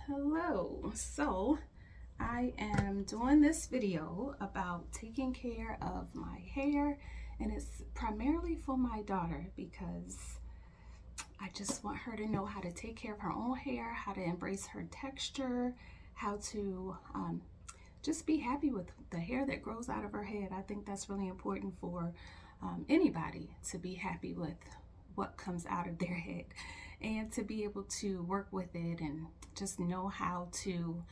Hello. So I am doing this video about taking care of my hair, and it's primarily for my daughter because I just want her to know how to take care of her own hair, how to embrace her texture, how to just be happy with the hair that grows out of her head. I think that's really important for anybody to be happy with what comes out of their head and to be able to work with it and just know how to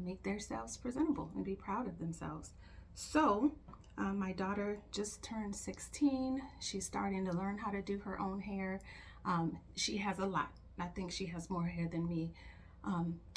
make themselves presentable and be proud of themselves. So my daughter just turned 16. She's starting to learn how to do her own hair. She has a lot. I think she has more hair than me.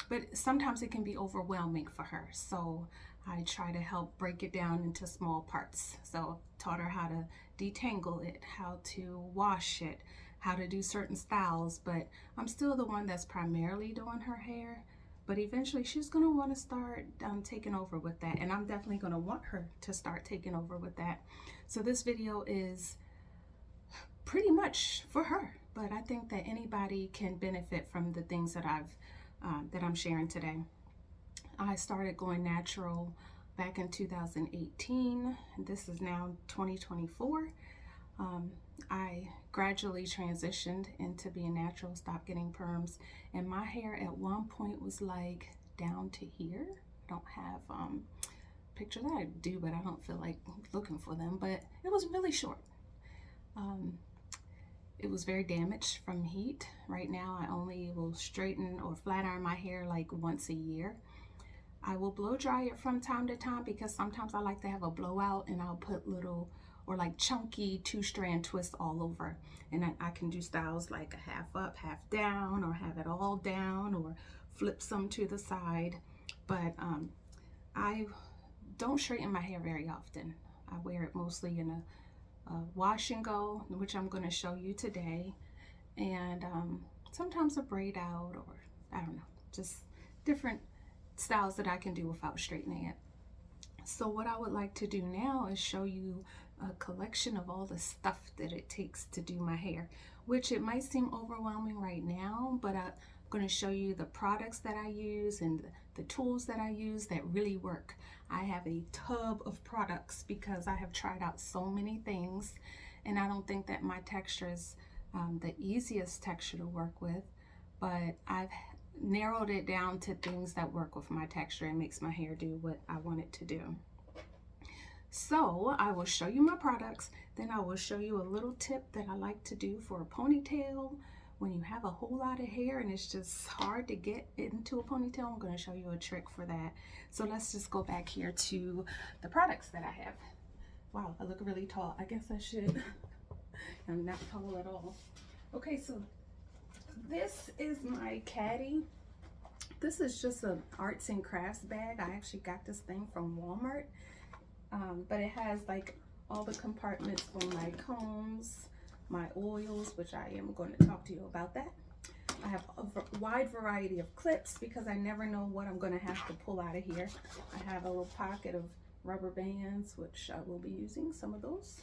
But sometimes it can be overwhelming for her. So I try to help break it down into small parts. So taught her how to detangle it, how to wash it, how to do certain styles, but I'm still the one that's primarily doing her hair. But eventually she's going to want to start taking over with that, and I'm definitely going to want her to start taking over with that. So this video is pretty much for her, but I think that anybody can benefit from the things that I'm sharing today. I started going natural back in 2018. This is now 2024. I gradually transitioned into being natural, stopped getting perms, and my hair at one point was like down to here. I don't have pictures. I do, but I don't feel like looking for them, but it was really short. It was very damaged from heat. Right now I only will straighten or flat iron my hair like once a year. I will blow dry it from time to time because sometimes I like to have a blowout, and I'll put little or like chunky 2-strand twists all over, and I can do styles like a half up, half down, or have it all down, or flip some to the side. But I don't straighten my hair very often. I wear it mostly in a wash and go, which I'm going to show you today, and sometimes a braid out, or I don't know, just different styles that I can do without straightening it. So what I would like to do now is show you a collection of all the stuff that it takes to do my hair, which it might seem overwhelming right now, but I'm going to show you the products that I use and the tools that I use that really work. I have a tub of products because I have tried out so many things, and I don't think that my texture is the easiest texture to work with, but I've narrowed it down to things that work with my texture and makes my hair do what I want it to do. So I will show you my products, then I will show you a little tip that I like to do for a ponytail. When you have a whole lot of hair and it's just hard to get into a ponytail, I'm going to show you a trick for that. So let's just go back here to the products that I have. Wow, I look really tall. I guess I should. I'm not tall at all. Okay, so this is my caddy. This is just an arts and crafts bag. I actually got this thing from Walmart, but it has like all the compartments for my combs, my oils, which I am going to talk to you about that. I have a wide variety of clips because I never know what I'm going to have to pull out of here. I have a little pocket of rubber bands, which I will be using some of those.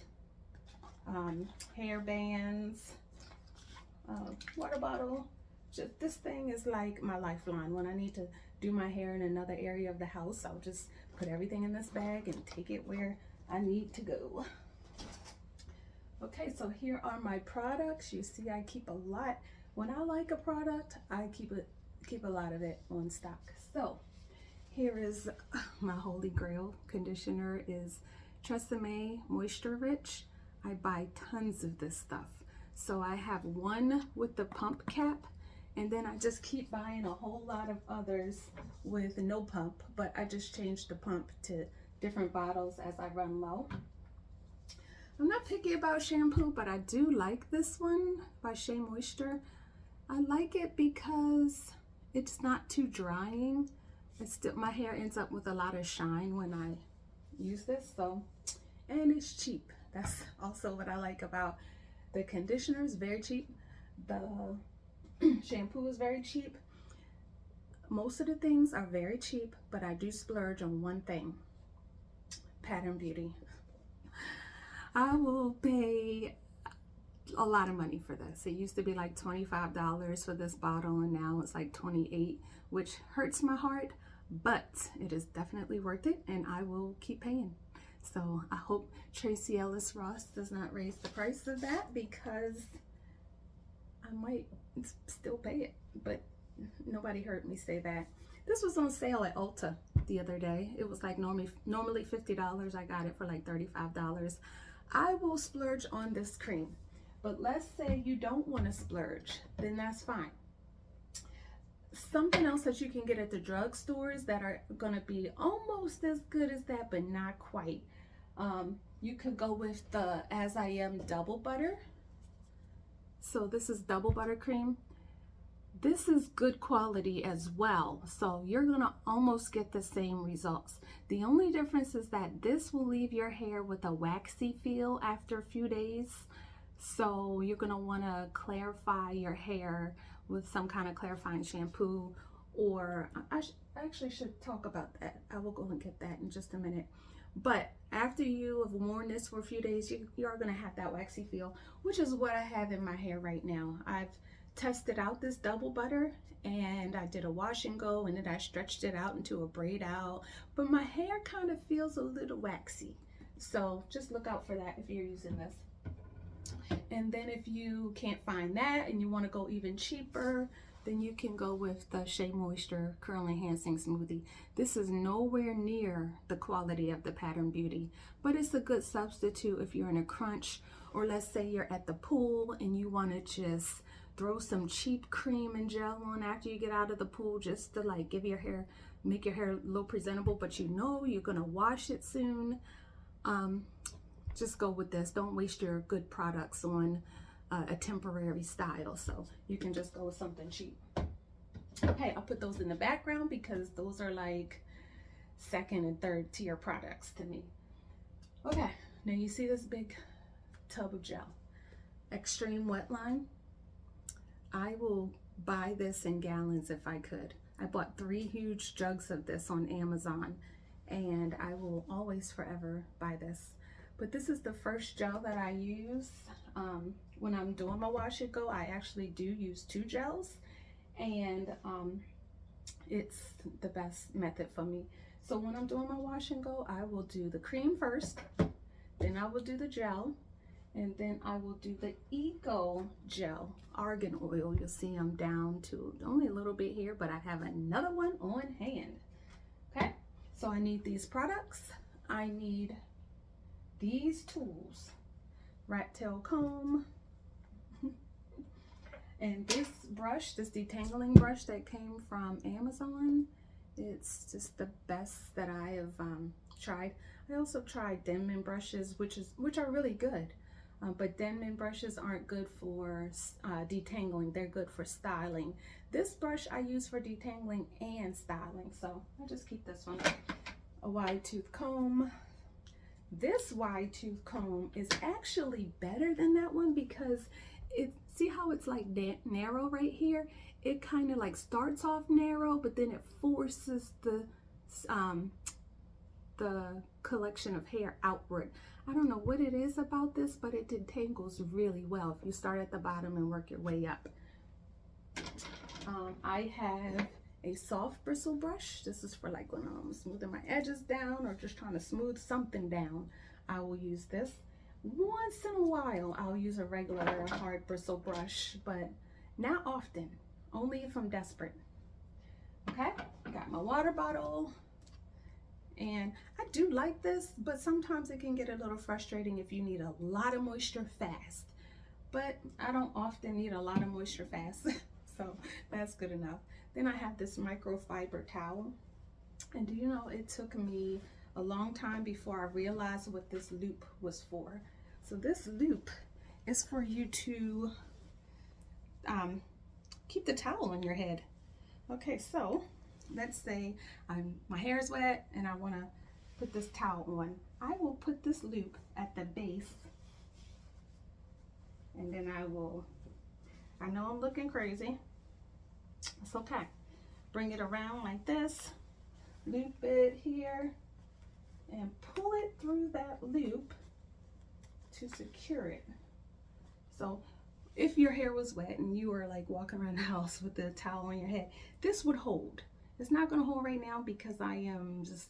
Hair bands, water bottle. Just, this thing is like my lifeline. When I need to do my hair in another area of the house, I'll just put everything in this bag and take it where I need to go. Okay, so here are my products. You see I keep a lot. When I like a product, I keep a lot of it on stock. So here is my holy grail conditioner, is Tresemme Moisture Rich. I buy tons of this stuff. So I have one with the pump cap, and then I just keep buying a whole lot of others with no pump, but I just change the pump to different bottles as I run low. I'm not picky about shampoo, but I do like this one by Shea Moisture. I like it because it's not too drying. It's still, my hair ends up with a lot of shine when I use this, so, and it's cheap. That's also what I like about the conditioner. Is very cheap. The shampoo is very cheap. Most of the things are very cheap, but I do splurge on one thing: Pattern Beauty. I will pay a lot of money for this. It used to be like $25 for this bottle, and now it's like $28, which hurts my heart, but it is definitely worth it, and I will keep paying. So I hope Tracy Ellis Ross does not raise the price of that, because I might still pay it, but nobody heard me say that. This was on sale at Ulta the other day. It was like normally $50. I got it for like $35. I will splurge on this cream, but let's say you don't want to splurge, then that's fine. Something else that you can get at the drugstores that are going to be almost as good as that, but not quite. You could go with the As I Am Double Butter. So this is double butter cream. This is good quality as well, so you're gonna almost get the same results. The only difference is that this will leave your hair with a waxy feel after a few days, so you're gonna wanna clarify your hair with some kind of clarifying shampoo, or I actually should talk about that. I will go and get that in just a minute. But after you have worn this for a few days, you are gonna have that waxy feel, which is what I have in my hair right now. I've tested out this double butter, and I did a wash and go, and then I stretched it out into a braid out, but my hair kind of feels a little waxy, so just look out for that if you're using this. And then if you can't find that and you want to go even cheaper, then you can go with the Shea Moisture Curl Enhancing Smoothie. This is nowhere near the quality of the Pattern Beauty, but it's a good substitute if you're in a crunch, or let's say you're at the pool and you want to just throw some cheap cream and gel on after you get out of the pool, just to like give your hair, make your hair a little presentable, but you know you're gonna wash it soon. Just go with this. Don't waste your good products on a temporary style, so you can just go with something cheap. Okay, I'll put those in the background because those are like second and third tier products to me. Okay, now you see this big tub of gel, Extreme Wet Line. I will buy this in gallons if I could. I bought 3 huge jugs of this on Amazon, and I will always forever buy this. But this is the first gel that I use. When I'm doing my wash and go, I actually do use 2 gels, and it's the best method for me. So when I'm doing my wash and go, I will do the cream first, then I will do the gel, and then I will do the Eco Gel Argan Oil. You'll see I'm down to only a little bit here, but I have another one on hand. Okay, so I need these products. I need these tools, rat tail comb, and this brush, this detangling brush that came from Amazon. It's just the best that I have tried. I also tried Denman brushes, which are really good. But Denman brushes aren't good for detangling. They're good for styling. This brush I use for detangling and styling, so I'll just keep this one. A wide tooth comb. This wide tooth comb is actually better than that one because see how it's like narrow right here? It kind of like starts off narrow, but then it forces the collection of hair outward. I don't know what it is about this, but it detangles really well if you start at the bottom and work your way up. I have a soft bristle brush. This is for like when I'm smoothing my edges down or just trying to smooth something down. I will use this. Once in a while, I'll use a regular hard bristle brush, but not often, only if I'm desperate. Okay, I got my water bottle. And I do like this, but sometimes it can get a little frustrating if you need a lot of moisture fast. But I don't often need a lot of moisture fast, so that's good enough. Then I have this microfiber towel. And do you know, it took me a long time before I realized what this loop was for. So this loop is for you to keep the towel on your head. Okay, so let's say my hair is wet and I want to put this towel on. I will put this loop at the base, and then I know I'm looking crazy. It's okay. Bring it around like this, loop it here, and pull it through that loop to secure it. So if your hair was wet and you were like walking around the house with the towel on your head, this would hold. It's not going to hold right now because I am just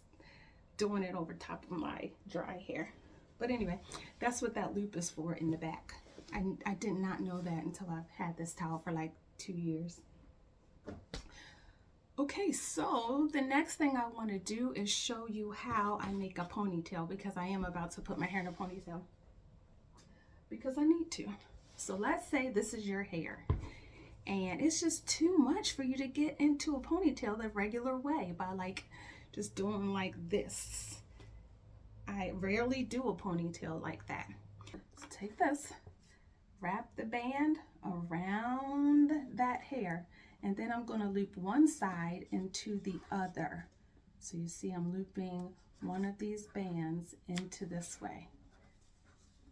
doing it over top of my dry hair. But anyway, that's what that loop is for in the back. I did not know that until I've had this towel for like 2 years. Okay, so the next thing I want to do is show you how I make a ponytail, because I am about to put my hair in a ponytail because I need to. So let's say this is your hair and it's just too much for you to get into a ponytail the regular way by like just doing like this. I rarely do a ponytail like that. So take this, wrap the band around that hair, and then I'm going to loop one side into the other. So you see I'm looping one of these bands into this way.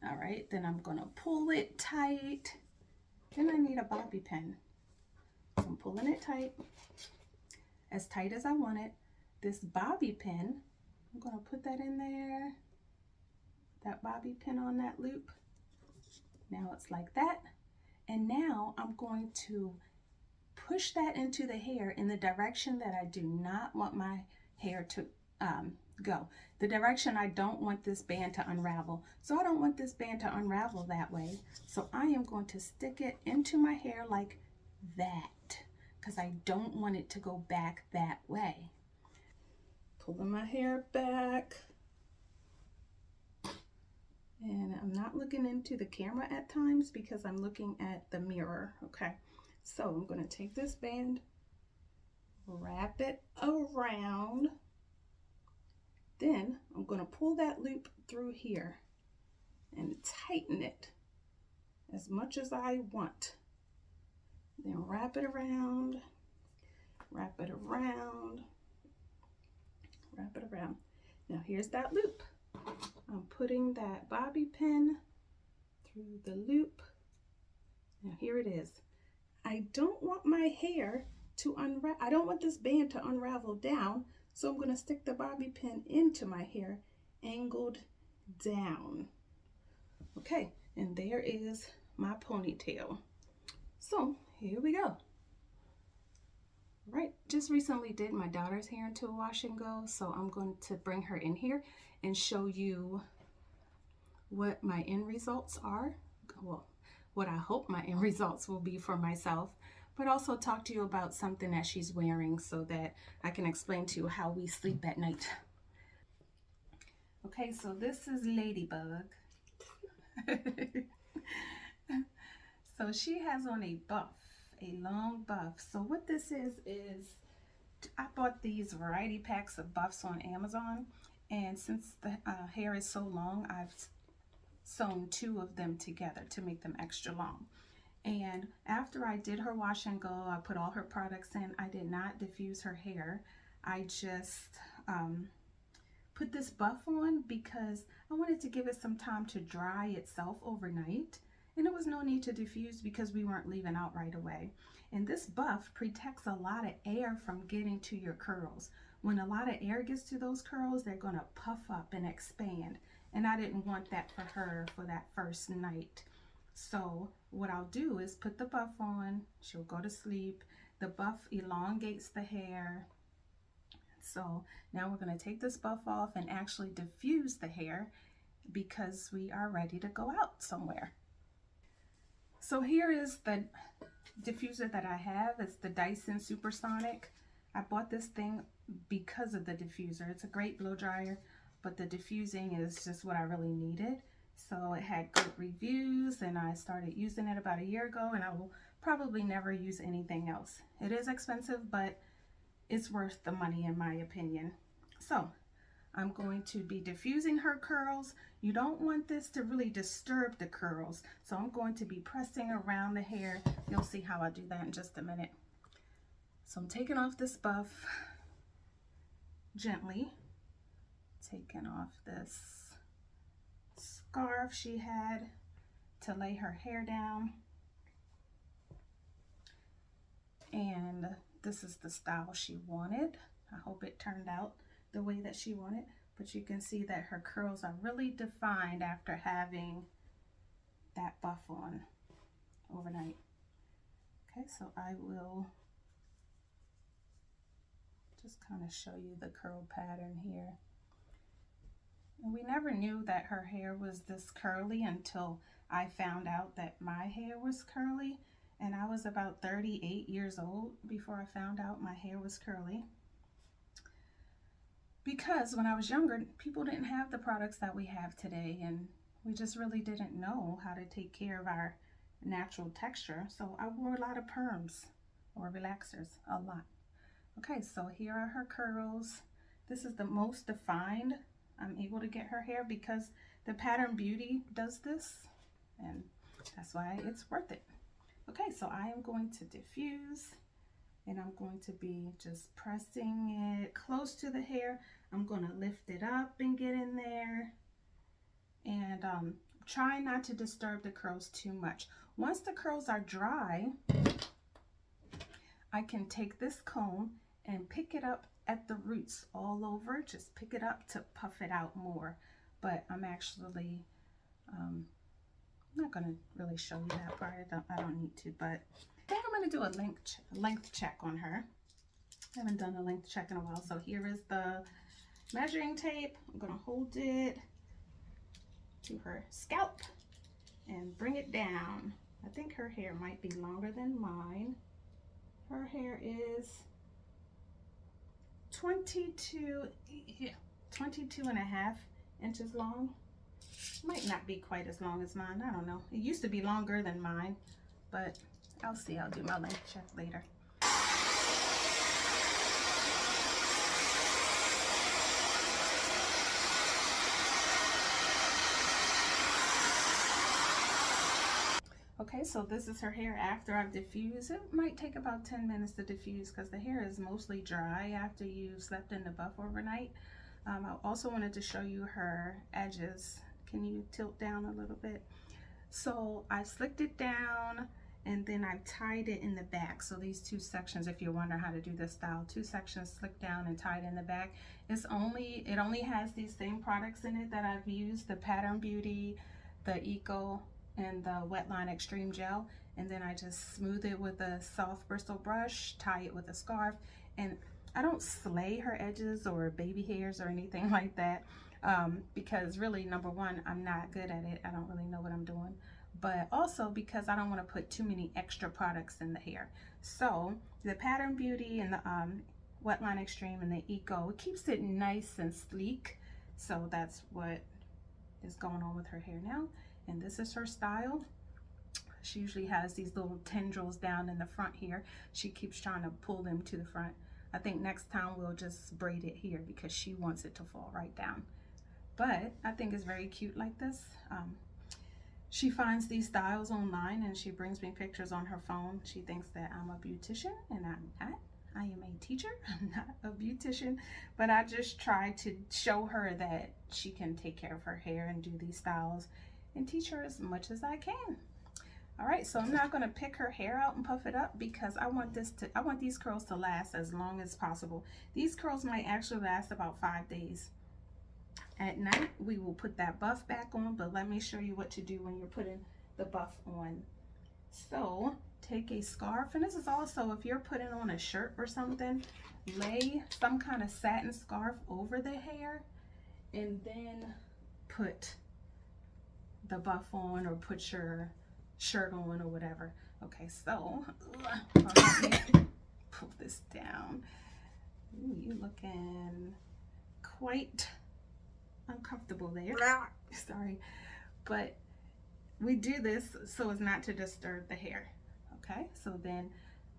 All right, then I'm going to pull it tight. Then I need a bobby pin. I'm pulling it tight as I want it. This bobby pin, I'm going to put that in there, that bobby pin on that loop. Now it's like that. And now I'm going to push that into the hair in the direction that I do not want my hair to go. The direction I don't want this band to unravel. So I don't want this band to unravel that way. So I am going to stick it into my hair like that, because I don't want it to go back that way. Pulling my hair back. And I'm not looking into the camera at times because I'm looking at the mirror. Okay, so I'm going to take this band, wrap it around, then I'm going to pull that loop through here and tighten it as much as I want. Then wrap it around, wrap it around, wrap it around. Now here's that loop. I'm putting that bobby pin through the loop. Now here it is. I don't want my hair to unravel. I don't want this band to unravel down, so I'm going to stick the bobby pin into my hair, angled down. Okay, and there is my ponytail. So here we go. Right, just recently did my daughter's hair into a wash and go, so I'm going to bring her in here and show you what my end results are. Well, what I hope my end results will be for myself, but also talk to you about something that she's wearing so that I can explain to you how we sleep at night. Okay, so this is Ladybug. So she has on a buff, a long buff. So what this is I bought these variety packs of buffs on Amazon, and since the hair is so long, I've sewn 2 of them together to make them extra long. And after I did her wash and go, I put all her products in. I did not diffuse her hair. I just put this buff on because I wanted to give it some time to dry itself overnight. And there was no need to diffuse because we weren't leaving out right away. And this buff protects a lot of air from getting to your curls. When a lot of air gets to those curls, they're going to puff up and expand. And I didn't want that for her for that first night. So what I'll do is put the buff on. She'll go to sleep. The buff elongates the hair. So now we're going to take this buff off and actually diffuse the hair because we are ready to go out somewhere. So here is the diffuser that I have. It's the Dyson Supersonic. I bought this thing because of the diffuser. It's a great blow dryer, but the diffusing is just what I really needed. So it had good reviews and I started using it about a year ago, and I will probably never use anything else. It is expensive, but it's worth the money in my opinion. So I'm going to be diffusing her curls. You don't want this to really disturb the curls, so I'm going to be pressing around the hair. You'll see how I do that in just a minute. So I'm taking off this buff gently, taking off this scarf she had to lay her hair down, and this is the style she wanted. I hope it turned out the way that she wanted, but you can see that her curls are really defined after having that buff on. overnight. Okay, so I will just kind of show you the curl pattern here. And we never knew that her hair was this curly until I found out that my hair was curly. And I was about 38 years old before I found out my hair was curly. Because when I was younger, people didn't have the products that we have today, and we just really didn't know how to take care of our natural texture. So I wore a lot of perms or relaxers, a lot. Okay, so here are her curls. This is the most defined I'm able to get her hair because the Pattern Beauty does this, and that's why it's worth it. Okay, so I am going to diffuse, and I'm going to be just pressing it close to the hair. I'm going to lift it up and get in there, and try not to disturb the curls too much. Once the curls are dry, I can take this comb and pick it up at the roots all over. Just pick it up to puff it out more. But I'm actually not going to really show you that part. I don't need to, but I think I'm going to do a length check on her. I haven't done a length check in a while. So here is the measuring tape. I'm going to hold it to her scalp and bring it down. I think her hair might be longer than mine. Her hair is 22 and a half inches long. Might not be quite as long as mine. I don't know. It used to be longer than mine, but I'll see. I'll do my length check later. Okay, so this is her hair after I've diffused. It might take about 10 minutes to diffuse because the hair is mostly dry after you've slept in the buff overnight. I also wanted to show you her edges. Can you tilt down a little bit? So I slicked it down and then I tied it in the back. So these two sections, if you're wondering how to do this style, two sections slicked down and tied in the back. It only has these same products in it that I've used, the Pattern Beauty, the Eco, and the Wetline Extreme Gel. And then I just smooth it with a soft bristle brush, tie it with a scarf, and I don't slay her edges or baby hairs or anything like that, because really, number one, I'm not good at it. I don't really know what I'm doing, but also because I don't want to put too many extra products in the hair. So the Pattern Beauty and the Wetline Extreme and the Eco, it keeps it nice and sleek. So that's what is going on with her hair now. And this is her style. She usually has these little tendrils down in the front here. She keeps trying to pull them to the front. I think next time we'll just braid it here because she wants it to fall right down. But I think it's very cute like this. She finds these styles online and she brings me pictures on her phone. She thinks that I'm a beautician, and I'm not. I am a teacher. I'm not a beautician, but I just try to show her that she can take care of her hair and do these styles and teach her as much as I can. All right, so I'm not going to pick her hair out and puff it up because I want these curls to last as long as possible. These curls might actually last about 5 days. At night, we will put that buff back on, but let me show you what to do when you're putting the buff on. So take a scarf, and this is also if you're putting on a shirt or something, lay some kind of satin scarf over the hair and then put the buff on or put your shirt on or whatever. Okay, so pull this down. Ooh, you looking quite uncomfortable there. Sorry, but we do this so as not to disturb the hair. Okay, so then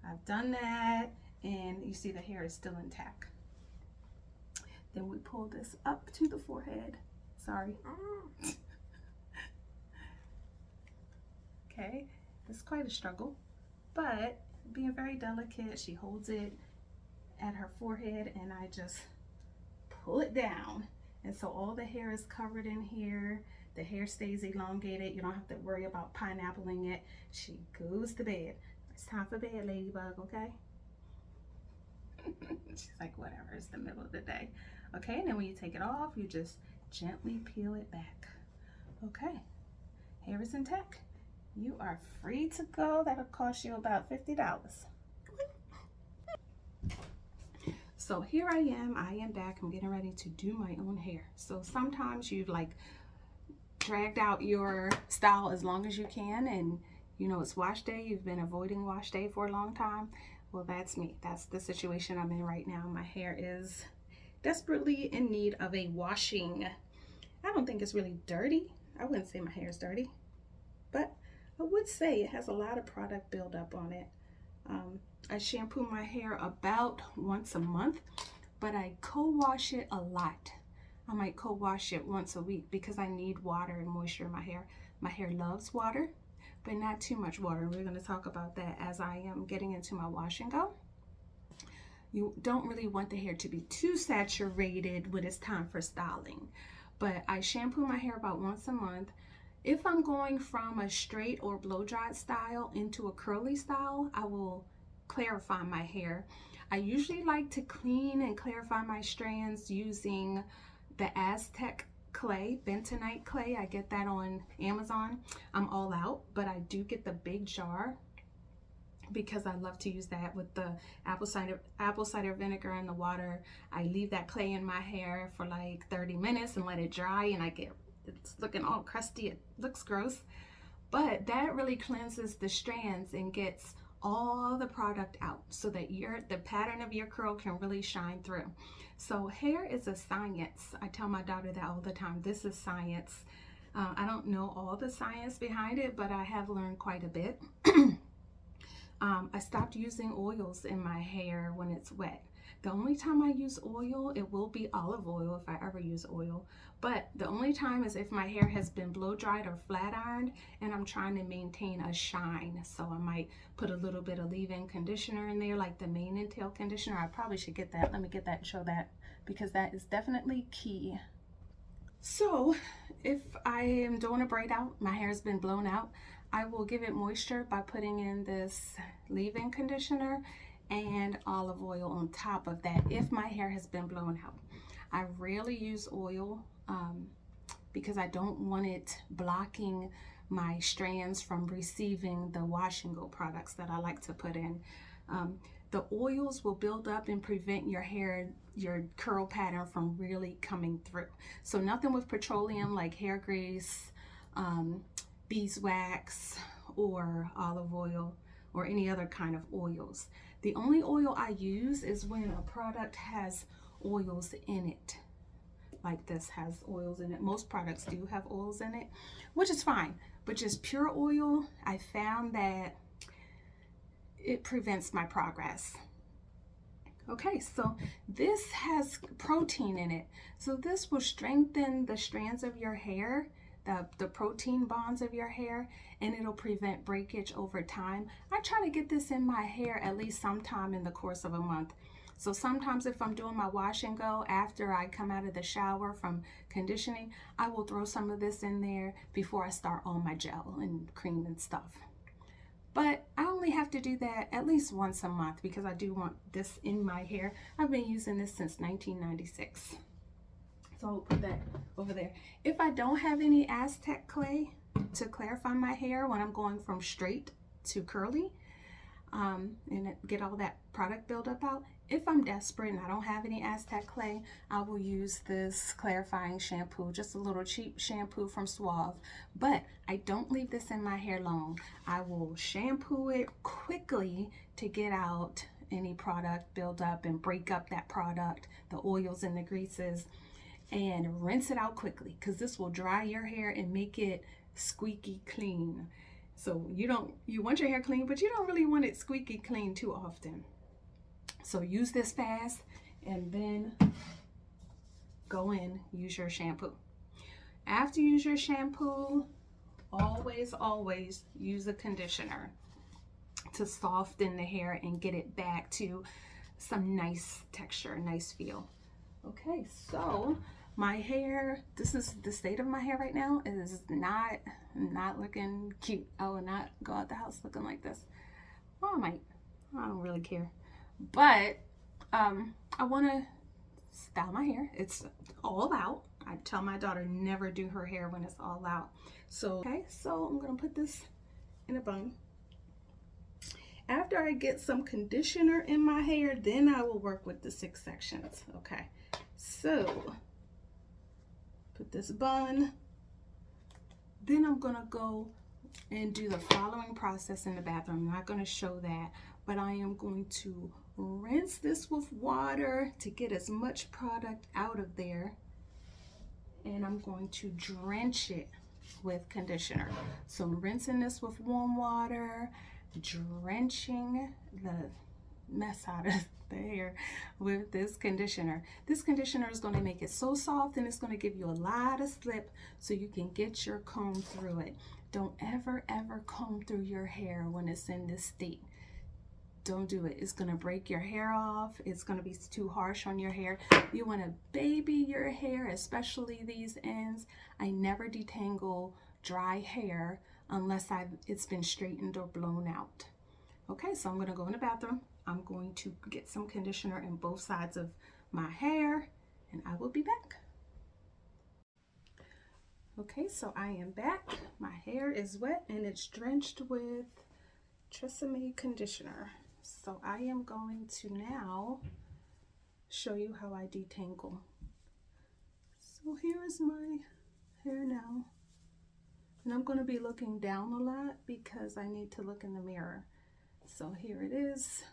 I've done that, and you see the hair is still intact. Then we pull this up to the forehead. Sorry. Okay, it's quite a struggle, but being very delicate, she holds it at her forehead and I just pull it down. And so all the hair is covered in here. The hair stays elongated. You don't have to worry about pineappling it. She goes to bed. It's time for bed, ladybug, okay? She's like, whatever, it's the middle of the day. Okay, and then when you take it off, you just gently peel it back. Okay, hair is intact. you are free to go. That'll cost you about $50. So here I am back. I'm getting ready to do my own hair. So sometimes you've like dragged out your style as long as you can, and you know it's wash day, you've been avoiding wash day for a long time. Well, that's me. That's the situation I'm in right now. My hair is desperately in need of a washing. I don't think it's really dirty. I wouldn't say my hair is dirty, but I would say it has a lot of product buildup on it. I shampoo my hair about once a month, but I co-wash it a lot. I might co-wash it once a week because I need water and moisture in my hair. My hair loves water, but not too much water. We're going to talk about that as I am getting into my wash and go. You don't really want the hair to be too saturated when it's time for styling, but I shampoo my hair about once a month. If I'm going from a straight or blow dried style into a curly style, I will clarify my hair. I usually like to clean and clarify my strands using the Aztec clay, bentonite clay. I get that on Amazon. I'm all out, but I do get the big jar because I love to use that with the apple cider vinegar and the water. I leave that clay in my hair for like 30 minutes and let it dry, and it's looking all crusty. It looks gross, but that really cleanses the strands and gets all the product out so that the pattern of your curl can really shine through. So hair is a science. I tell my daughter that all the time. This is science. I don't know all the science behind it, but I have learned quite a bit. I stopped using oils in my hair when it's wet. The only time I use oil, it will be olive oil if I ever use oil, but the only time is if my hair has been blow dried or flat ironed and I'm trying to maintain a shine. So I might put a little bit of leave-in conditioner in there, like the mane and tail conditioner. I probably should get that. Let me get that and show that, because that is definitely key. So if I am doing a braid out, my hair has been blown out, I will give it moisture by putting in this leave-in conditioner and olive oil on top of that if my hair has been blown out. I rarely use oil because I don't want it blocking my strands from receiving the wash and go products that I like to put in. The oils will build up and prevent your curl pattern from really coming through. So nothing with petroleum like hair grease, beeswax, or olive oil, or any other kind of oils. The only oil I use is when a product has oils in it. Like this has oils in it. Most products do have oils in it, which is fine. But just pure oil, I found that it prevents my progress. Okay, so this has protein in it. So this will strengthen the strands of your hair, the protein bonds of your hair, and it'll prevent breakage over time. I try to get this in my hair at least sometime in the course of a month. So sometimes if I'm doing my wash and go after I come out of the shower from conditioning, I will throw some of this in there before I start on my gel and cream and stuff. But I only have to do that at least once a month because I do want this in my hair. I've been using this since 1996. So I'll put that over there. If I don't have any Aztec clay to clarify my hair when I'm going from straight to curly, and get all that product buildup out, if I'm desperate and I don't have any Aztec clay, I will use this clarifying shampoo, just a little cheap shampoo from Suave. But I don't leave this in my hair long. I will shampoo it quickly to get out any product buildup and break up that product, the oils and the greases, and rinse it out quickly because this will dry your hair and make it squeaky clean. So you want your hair clean, but you don't really want it squeaky clean too often. So use this fast and then go in, use your shampoo. After you use your shampoo, always use a conditioner to soften the hair and get it back to some nice texture, nice feel. Okay, so my hair, this is the state of my hair right now, is not looking cute. I will not go out the house looking like this. Well, I might. I don't really care. But I want to style my hair. It's all out. I tell my daughter never do her hair when it's all out. So, okay, so I'm going to put this in a bun. After I get some conditioner in my hair, then I will work with the 6 sections. Okay, so put this bun. Then I'm gonna go and do the following process in the bathroom. I'm not gonna show that, but I am going to rinse this with water to get as much product out of there. And I'm going to drench it with conditioner. So I'm rinsing this with warm water, drenching the mess out of the hair with this conditioner. This conditioner is going to make it so soft, and it's going to give you a lot of slip so you can get your comb through it. Don't ever comb through your hair when it's in this state. Don't do it. It's going to break your hair off. It's going to be too harsh on your hair. You want to baby your hair, especially these ends. I never detangle dry hair unless it's been straightened or blown out. Okay, so I'm going to go in the bathroom. I'm going to get some conditioner in both sides of my hair, and I will be back. Okay, so I am back. My hair is wet and it's drenched with Tresemme conditioner. So I am going to now show you how I detangle. So here is my hair now. And I'm going to be looking down a lot because I need to look in the mirror. So here it is.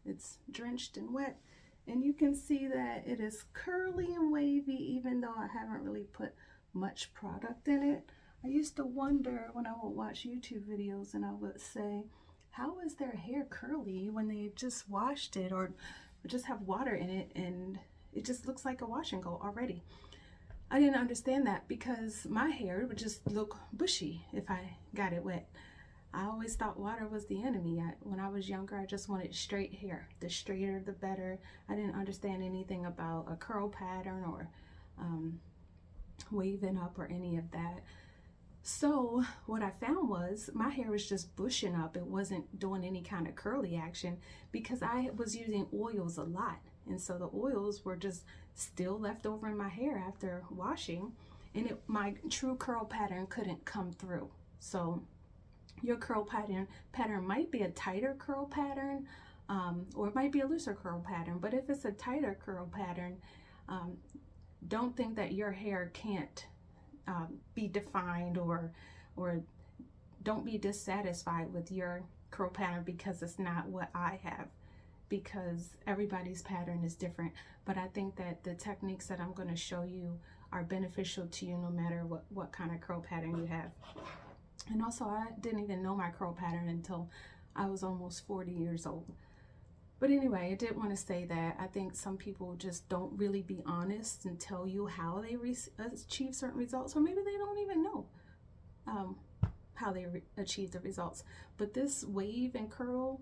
It's drenched and wet. And you can see that it is curly and wavy even though I haven't really put much product in it. I used to wonder when I would watch YouTube videos and I would say, how is their hair curly when they just washed it or just have water in it and it just looks like a wash and go already? I didn't understand that because my hair would just look bushy if I got it wet. I always thought water was the enemy. When I was younger, I just wanted straight hair. The straighter, the better. I didn't understand anything about a curl pattern or waving up or any of that. So what I found was my hair was just bushing up. It wasn't doing any kind of curly action because I was using oils a lot. And so the oils were just still left over in my hair after washing. And my true curl pattern couldn't come through. So your curl pattern might be a tighter curl pattern or it might be a looser curl pattern. But if it's a tighter curl pattern, don't think that your hair can't be defined or don't be dissatisfied with your curl pattern because it's not what I have, because everybody's pattern is different. But I think that the techniques that I'm going to show you are beneficial to you no matter what kind of curl pattern you have. And also, I didn't even know my curl pattern until I was almost 40 years old. But anyway, I did want to say that I think some people just don't really be honest and tell you how they achieve certain results, or maybe they don't even know how they achieve the results. But this wave and curl,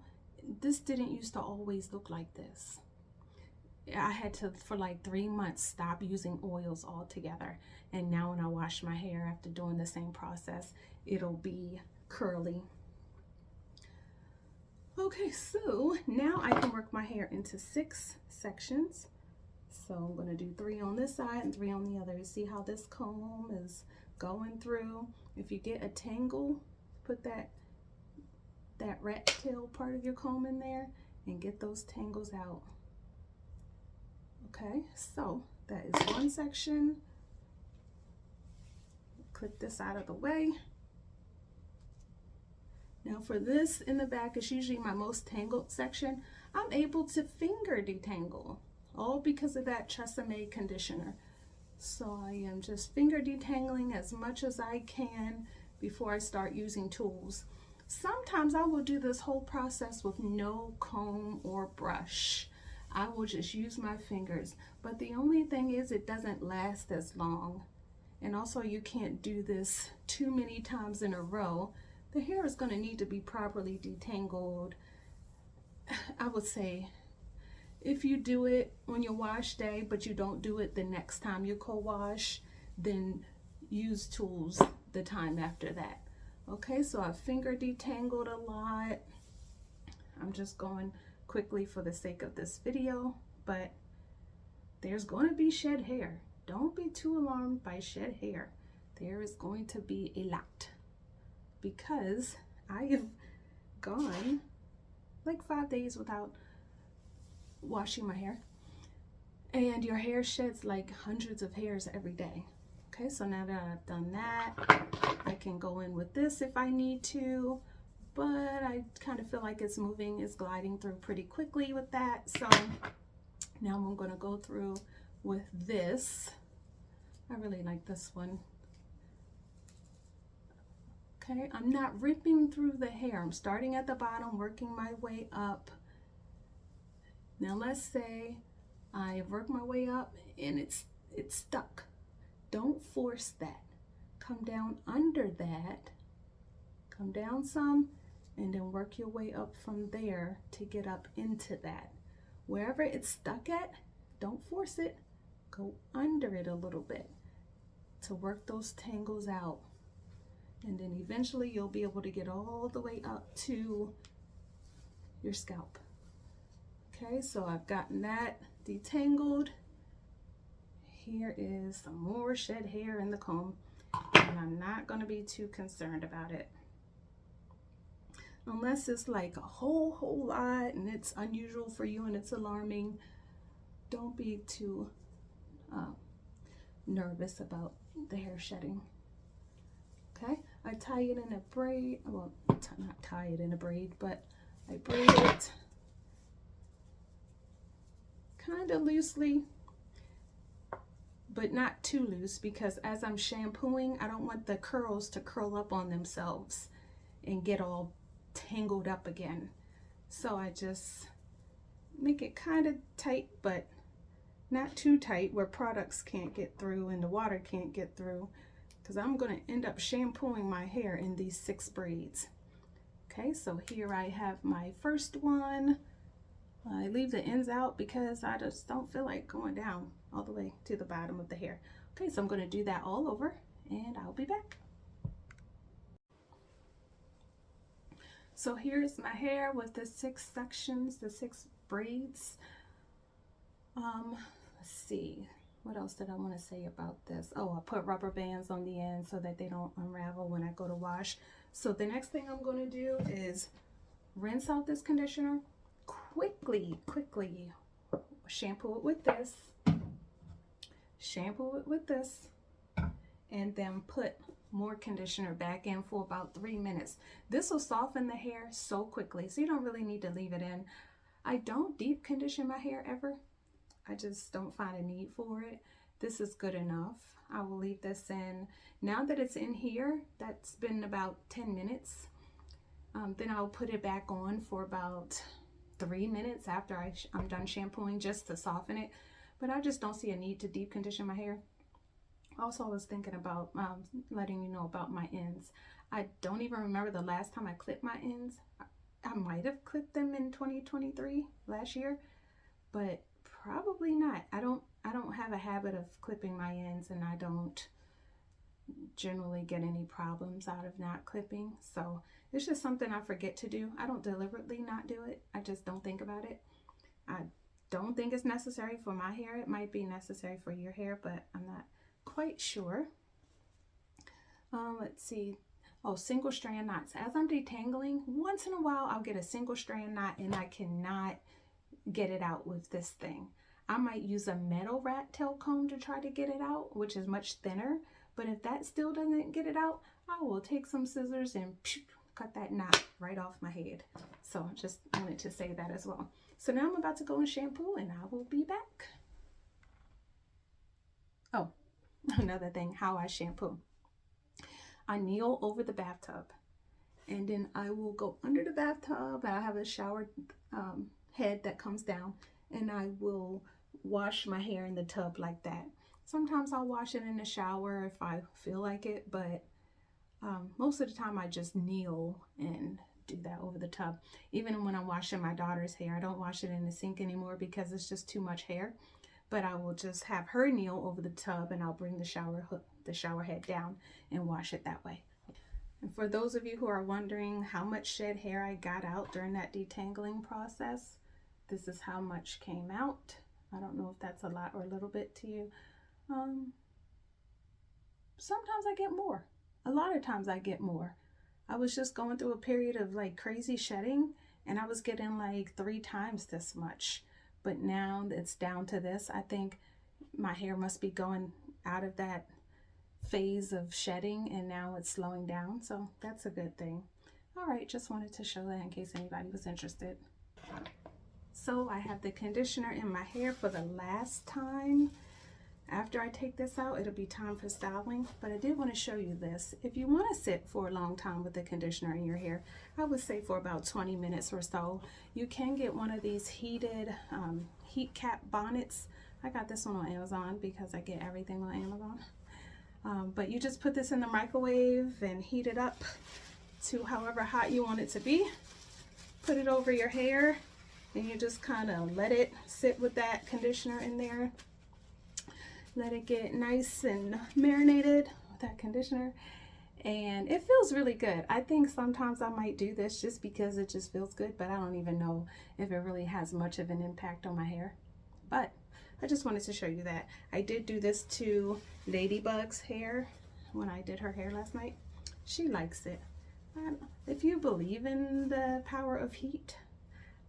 this didn't used to always look like this. I had to, for like 3 months, stop using oils altogether. And now when I wash my hair after doing the same process, it'll be curly. Okay, so now I can work my hair into 6 sections. So I'm going to do 3 on this side and 3 on the other. You see how this comb is going through? If you get a tangle, put that rat tail part of your comb in there and get those tangles out. Okay, so that is one section. Clip this out of the way. Now for this in the back, is usually my most tangled section. I'm able to finger detangle, all because of that Tresemme conditioner. So I am just finger detangling as much as I can before I start using tools. Sometimes I will do this whole process with no comb or brush. I will just use my fingers. But the only thing is it doesn't last as long. And also you can't do this too many times in a row. The hair is going to need to be properly detangled. I would say if you do it on your wash day, but you don't do it the next time you co-wash, then use tools the time after that. Okay, so I finger detangled a lot. I'm just going quickly for the sake of this video, but there's going to be shed hair. Don't be too alarmed by shed hair. There is going to be a lot, because I have gone like 5 days without washing my hair, and your hair sheds like hundreds of hairs every day. Okay, so now that I've done that, I can go in with this if I need to, but I kind of feel like it's gliding through pretty quickly with that. So now I'm going to go through with this. I really like this one. Okay, I'm not ripping through the hair. I'm starting at the bottom, working my way up. Now let's say I work my way up and it's stuck. Don't force that. Come down under that, come down some, and then work your way up from there to get up into that. Wherever it's stuck at, don't force it. Go under it a little bit to work those tangles out. And then eventually you'll be able to get all the way up to your scalp. Okay, so I've gotten that detangled. Here is some more shed hair in the comb, and I'm not going to be too concerned about it. Unless it's like a whole lot and it's unusual for you and it's alarming, don't be too nervous about the hair shedding. Okay, I tie it in a braid, well, not tie it in a braid, but I braid it kind of loosely, but not too loose, because as I'm shampooing, I don't want the curls to curl up on themselves and get all tangled up again. So I just make it kind of tight, but not too tight where products can't get through and the water can't get through, because I'm going to end up shampooing my hair in these 6 braids. Okay, so here I have my first one. I leave the ends out because I just don't feel like going down all the way to the bottom of the hair. Okay, so I'm going to do that all over and I'll be back. So here's my hair with the 6 sections, the 6 braids. Let's see, what else did I want to say about this? Oh, I put rubber bands on the end so that they don't unravel when I go to wash. So the next thing I'm going to do is rinse out this conditioner. Quickly shampoo it with this, and then put more conditioner back in for about 3 minutes. This will soften the hair so quickly, so you don't really need to leave it in. I don't deep condition my hair ever. I just don't find a need for it. This is good enough. I will leave this in. Now that it's in here, that's been about 10 minutes. Then I'll put it back on for about 3 minutes after I'm done shampooing, just to soften it. But I just don't see a need to deep condition my hair. Also, I was thinking about letting you know about my ends. I don't even remember the last time I clipped my ends. I might have clipped them in 2023, last year, but probably not. I don't have a habit of clipping my ends, and I don't generally get any problems out of not clipping. So it's just something I forget to do. I don't deliberately not do it. I just don't think about it. I don't think it's necessary for my hair. It might be necessary for your hair, but I'm not quite sure. Let's see. Oh, single strand knots. As I'm detangling, once in a while I'll get a single strand knot and I cannot get it out with this thing. I might use a metal rat tail comb to try to get it out, which is much thinner. But if that still doesn't get it out, I will take some scissors and cut that knot right off my head. So just wanted to say that as well. So now I'm about to go and shampoo and I will be back. Oh, another thing, how I shampoo. I kneel over the bathtub and then I will go under the bathtub. I have a shower head that comes down, and I will wash my hair in the tub like that. Sometimes I'll wash it in the shower if I feel like it, but most of the time I just kneel and do that over the tub. Even when I'm washing my daughter's hair, I don't wash it in the sink anymore because it's just too much hair. But I will just have her kneel over the tub and I'll bring the shower head down and wash it that way. And for those of you who are wondering how much shed hair I got out during that detangling process, this is how much came out. I don't know if that's a lot or a little bit to you. Sometimes I get more. A lot of times I get more. I was just going through a period of like crazy shedding, and I was getting like 3 times this much. But now it's down to this. I think my hair must be going out of that phase of shedding, and now it's slowing down. So that's a good thing. All right, just wanted to show that in case anybody was interested. So I have the conditioner in my hair for the last time. After I take this out, it'll be time for styling, but I did want to show you this. If you want to sit for a long time with the conditioner in your hair, I would say for about 20 minutes or so. You can get one of these heated heat cap bonnets. I got this one on Amazon because I get everything on Amazon. But you just put this in the microwave and heat it up to however hot you want it to be. Put it over your hair, and you just kind of let it sit with that conditioner in there. Let it get nice and marinated with that conditioner, and it feels really good. I think sometimes I might do this just because it just feels good, but I don't even know if it really has much of an impact on my hair. But I just wanted to show you that. I did do this to Ladybug's hair when I did her hair last night. She likes it. If you believe in the power of heat,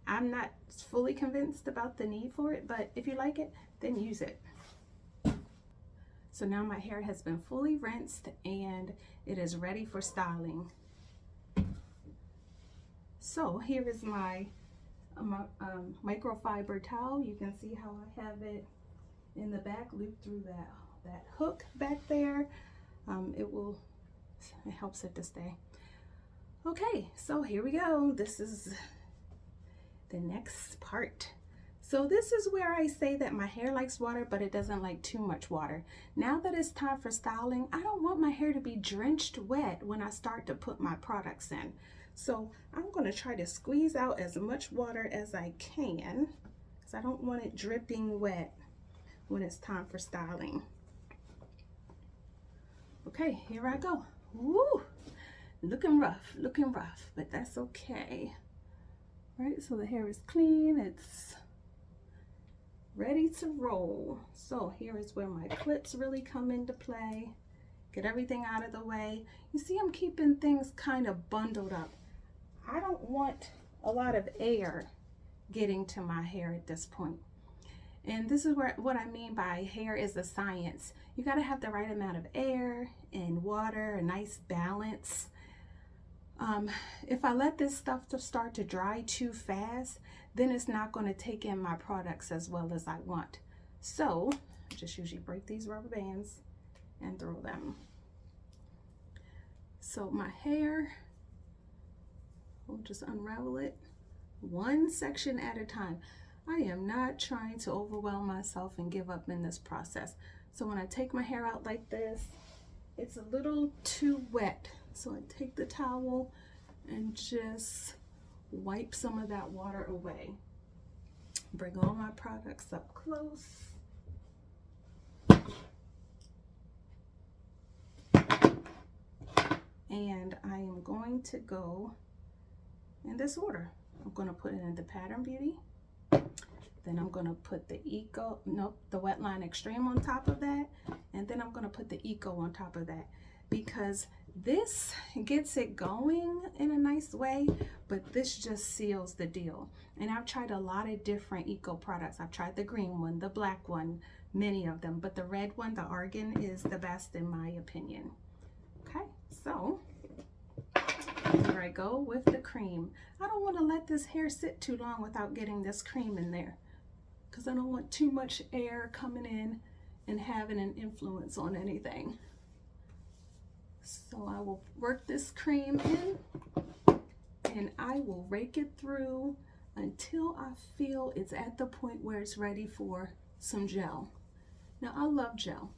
I'm not fully convinced about the need for it, but if you like it, then use it. So now my hair has been fully rinsed and it is ready for styling. So here is my microfiber towel. You can see how I have it in the back, looped through that hook back there. It helps it to stay. Okay, so here we go. This is the next part. So this is where I say that my hair likes water, but it doesn't like too much water. Now that it's time for styling, I don't want my hair to be drenched wet when I start to put my products in. So I'm going to try to squeeze out as much water as I can, because I don't want it dripping wet when it's time for styling. Okay, here I go. Woo! Looking rough, but that's okay. Right, so the hair is clean. It's ready to roll. So here is where my clips really come into play. Get everything out of the way. You see, I'm keeping things kind of bundled up. I don't want a lot of air getting to my hair at this point. And this is what I mean by hair is a science. You got to have the right amount of air and water, a nice balance. If I let this stuff start to dry too fast, then it's not going to take in my products as well as I want. So I just usually break these rubber bands and throw them. So my hair, we'll just unravel it one section at a time. I am not trying to overwhelm myself and give up in this process. So when I take my hair out like this, it's a little too wet. So I take the towel and just wipe some of that water away. Bring all my products up close. And I am going to go in this order. I'm going to put it in the Pattern Beauty. Then I'm going to put the the Wetline Extreme on top of that. And then I'm going to put the Eco on top of that, because this gets it going in a nice way, but this just seals the deal. And I've tried a lot of different Eco products. I've tried the green one, the black one, many of them, but the red one, the Argan, is the best in my opinion. Okay, so here I go with the cream. I don't want to let this hair sit too long without getting this cream in there, because I don't want too much air coming in and having an influence on anything. So I will work this cream in, and I will rake it through until I feel it's at the point where it's ready for some gel. Now, I love gel.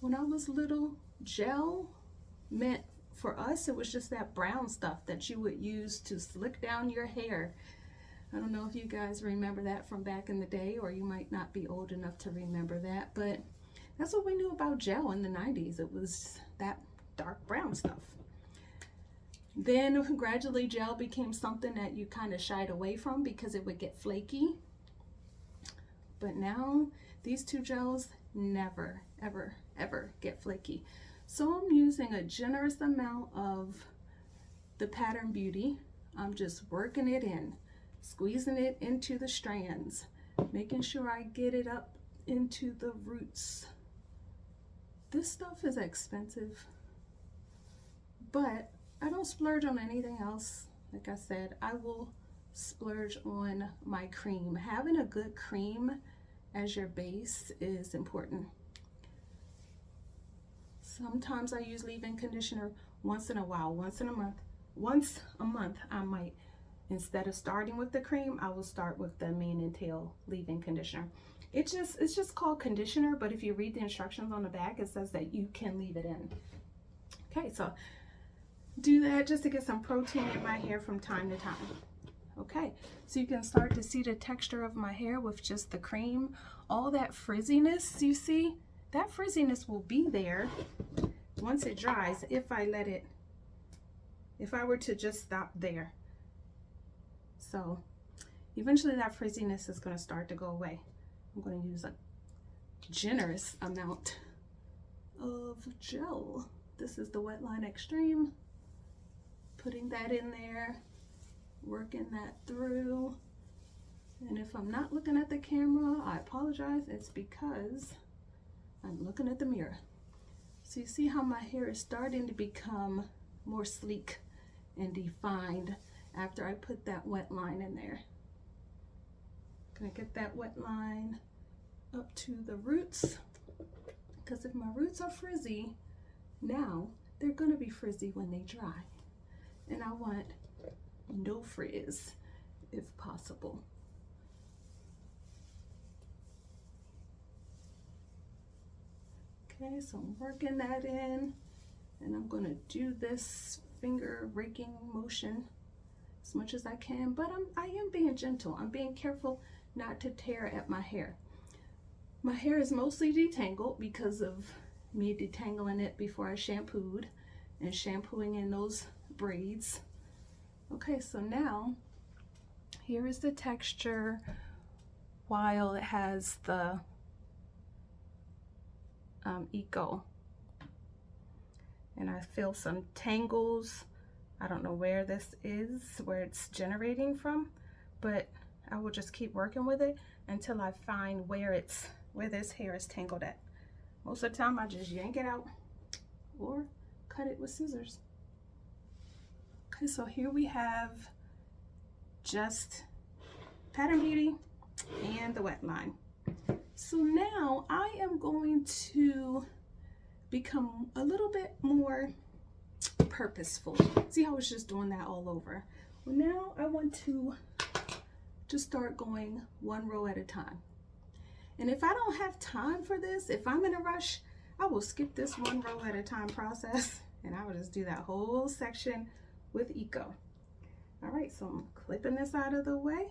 When I was little, gel meant, for us, it was just that brown stuff that you would use to slick down your hair. I don't know if you guys remember that from back in the day, or you might not be old enough to remember that, but that's what we knew about gel in the 90s. It was that dark brown stuff. Then gradually gel became something that you kind of shied away from because it would get flaky. But now these two gels never, ever, ever get flaky. So I'm using a generous amount of the Pattern Beauty. I'm just working it in, squeezing it into the strands, making sure I get it up into the roots. This stuff is expensive, but I don't splurge on anything else. Like I said, I will splurge on my cream. Having a good cream as your base is important. Sometimes I use leave-in conditioner once in a while, once a month I might, instead of starting with the cream, I will start with the mane and tail leave-in conditioner. It's just called conditioner, but if you read the instructions on the back, it says that you can leave it in. Okay, so do that just to get some protein in my hair from time to time. Okay, so you can start to see the texture of my hair with just the cream. All that frizziness you see, that frizziness will be there once it dries if I let it, if I were to just stop there. So eventually that frizziness is going to start to go away. I'm going to use a generous amount of gel. This is the Wetline Extreme. Putting that in there, working that through. And if I'm not looking at the camera, I apologize. It's because I'm looking at the mirror. So you see how my hair is starting to become more sleek and defined after I put that wet line in there. Gonna get that wet line up to the roots, because if my roots are frizzy now, they're gonna be frizzy when they dry. And I want no frizz if possible. Okay, so I'm working that in, and I'm gonna do this finger raking motion as much as I can, but I am being gentle. I'm being careful not to tear at my hair. My hair is mostly detangled because of me detangling it before I shampooed and shampooing in those braids. Okay, so now here is the texture while it has the Eco. And I feel some tangles. I don't know where this is, where it's generating from, but I will just keep working with it until I find where this hair is tangled at. Most of the time I just yank it out or cut it with scissors. Okay, so here we have just Pattern Beauty and the wet line. So now I am going to become a little bit more purposeful. See how I was just doing that all over? Well, now I want to just start going one row at a time. And if I don't have time for this, if I'm in a rush, I will skip this one row at a time process, and I will just do that whole section with Eco. All right, so I'm clipping this out of the way,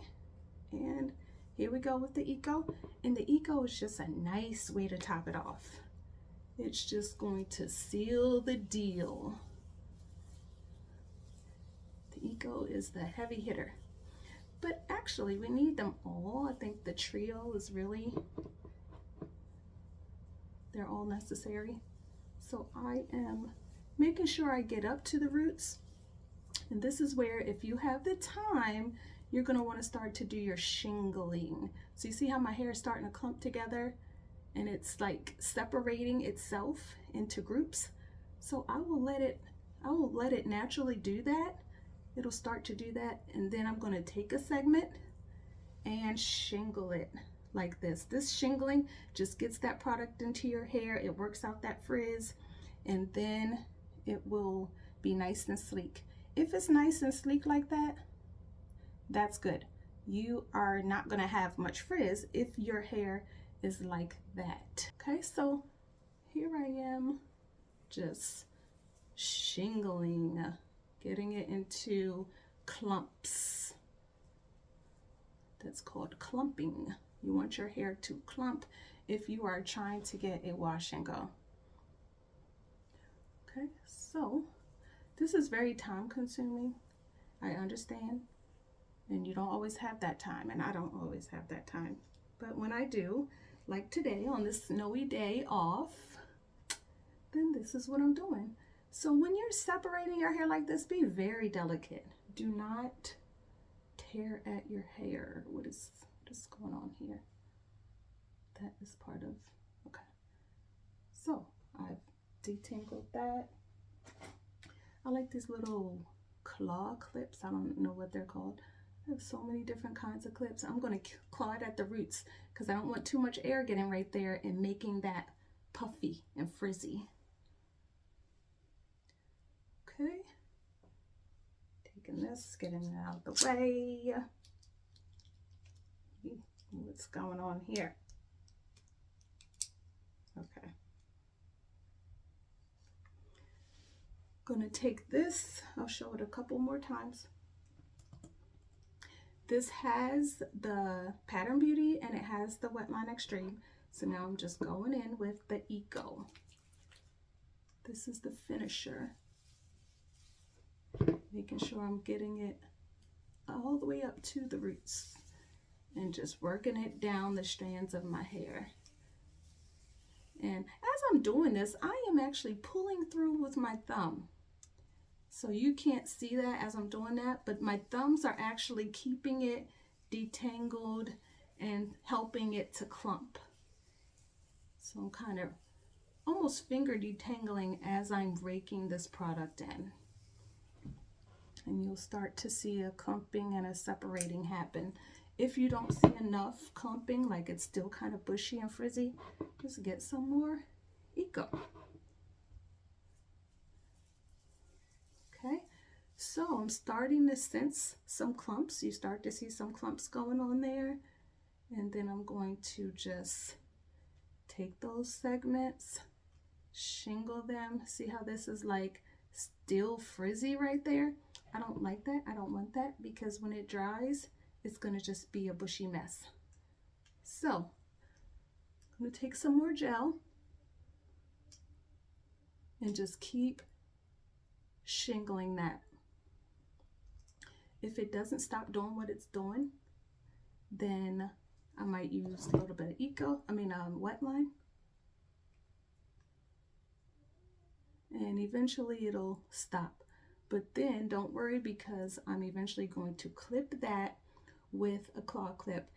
and here we go with the Eco. And the Eco is just a nice way to top it off. It's just going to seal the deal. The Eco is the heavy hitter. But actually, we need them all. I think the trio is really, they're all necessary. So I am making sure I get up to the roots. And this is where, if you have the time, you're gonna wanna start to do your shingling. So you see how my hair is starting to clump together and it's like separating itself into groups? So I will let it naturally do that. It'll start to do that, and then I'm going to take a segment and shingle it like this. This shingling just gets that product into your hair. It works out that frizz, and then it will be nice and sleek. If it's nice and sleek like that, that's good. You are not going to have much frizz if your hair is like that. Okay, so here I am just shingling, getting it into clumps. That's called clumping. You want your hair to clump if you are trying to get a wash and go. Okay, so this is very time consuming. I understand. And you don't always have that time, and I don't always have that time. But when I do, like today on this snowy day off, then this is what I'm doing. So when you're separating your hair like this, be very delicate. Do not tear at your hair. What is going on here? That is part of, okay. So I've detangled that. I like these little claw clips. I don't know what they're called. I have so many different kinds of clips. I'm going to claw it at the roots because I don't want too much air getting right there and making that puffy and frizzy. Okay. Taking this, getting it out of the way. What's going on here? Okay. Gonna take this, I'll show it a couple more times. This has the Pattern Beauty and it has the Wetline Extreme. So now I'm just going in with the Eco. This is the finisher. Making sure I'm getting it all the way up to the roots and just working it down the strands of my hair. And as I'm doing this, I am actually pulling through with my thumb. So you can't see that as I'm doing that, but my thumbs are actually keeping it detangled and helping it to clump. So I'm kind of almost finger detangling as I'm raking this product in. And you'll start to see a clumping and a separating happen. If you don't see enough clumping, like it's still kind of bushy and frizzy, just get some more Eco. Okay, so I'm starting to sense some clumps. You start to see some clumps going on there. And then I'm going to just take those segments, shingle them. See how this is like still frizzy right there? I don't like that. I don't want that because when it dries, it's going to just be a bushy mess. So I'm going to take some more gel and just keep shingling that. If it doesn't stop doing what it's doing, then I might use a little bit of Wetline. And eventually it'll stop. But then don't worry because I'm eventually going to clip that with a claw clip.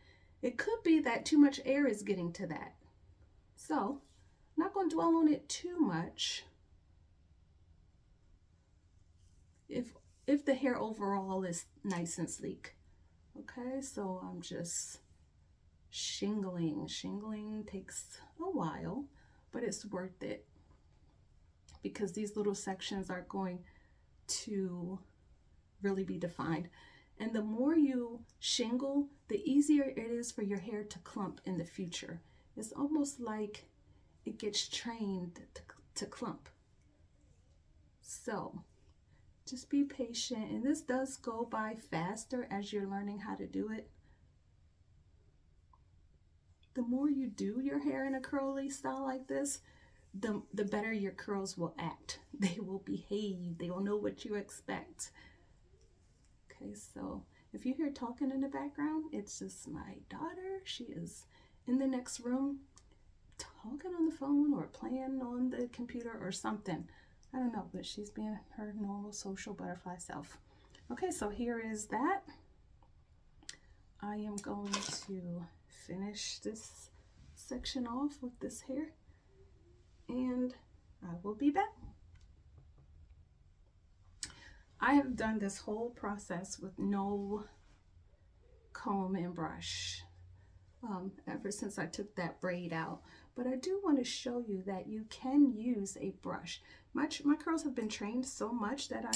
It could be that too much air is getting to that. So I'm not going to dwell on it too much. If the hair overall is nice and sleek. Okay, so I'm just shingling. Shingling takes a while, but it's worth it because these little sections are going to really be defined. And the more you shingle, the easier it is for your hair to clump in the future. It's almost like it gets trained to clump. So just be patient, and this does go by faster as you're learning how to do it. The more you do your hair in a curly style like this, the better your curls will act. They will behave. They will know what you expect. Okay, so if you hear talking in the background, it's just my daughter. She is in the next room talking on the phone or playing on the computer or something. I don't know, but she's being her normal social butterfly self. Okay, so here is that. I am going to finish this section off with this hair, and I will be back. I have done this whole process with no comb and brush ever since I took that braid out. But I do want to show you that you can use a brush. My curls have been trained so much that I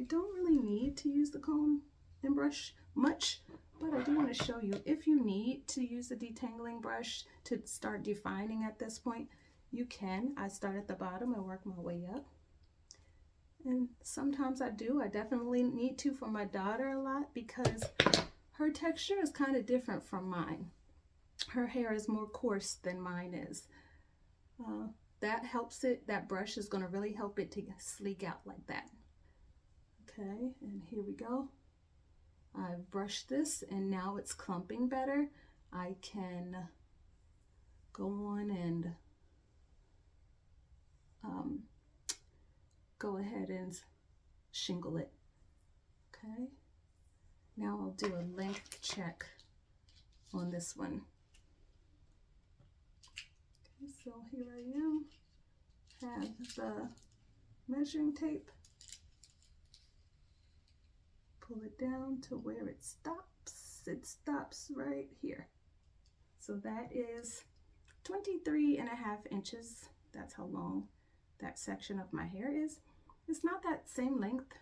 don't really need to use the comb and brush much. But I do want to show you, if you need to use a detangling brush to start defining at this point, you can. I start at the bottom and work my way up. And sometimes I do. I definitely need to for my daughter a lot because her texture is kind of different from mine. Her hair is more coarse than mine is. That helps it. That brush is going to really help it to sleek out like that. Okay, and here we go. I've brushed this and now it's clumping better. I can go on and go ahead and shingle it. Okay, now I'll do a length check on this one. Okay, so here I am, have the measuring tape, pull it down to where it stops right here. So that is 23.5 inches. That's how long that section of my hair is. It's not that same length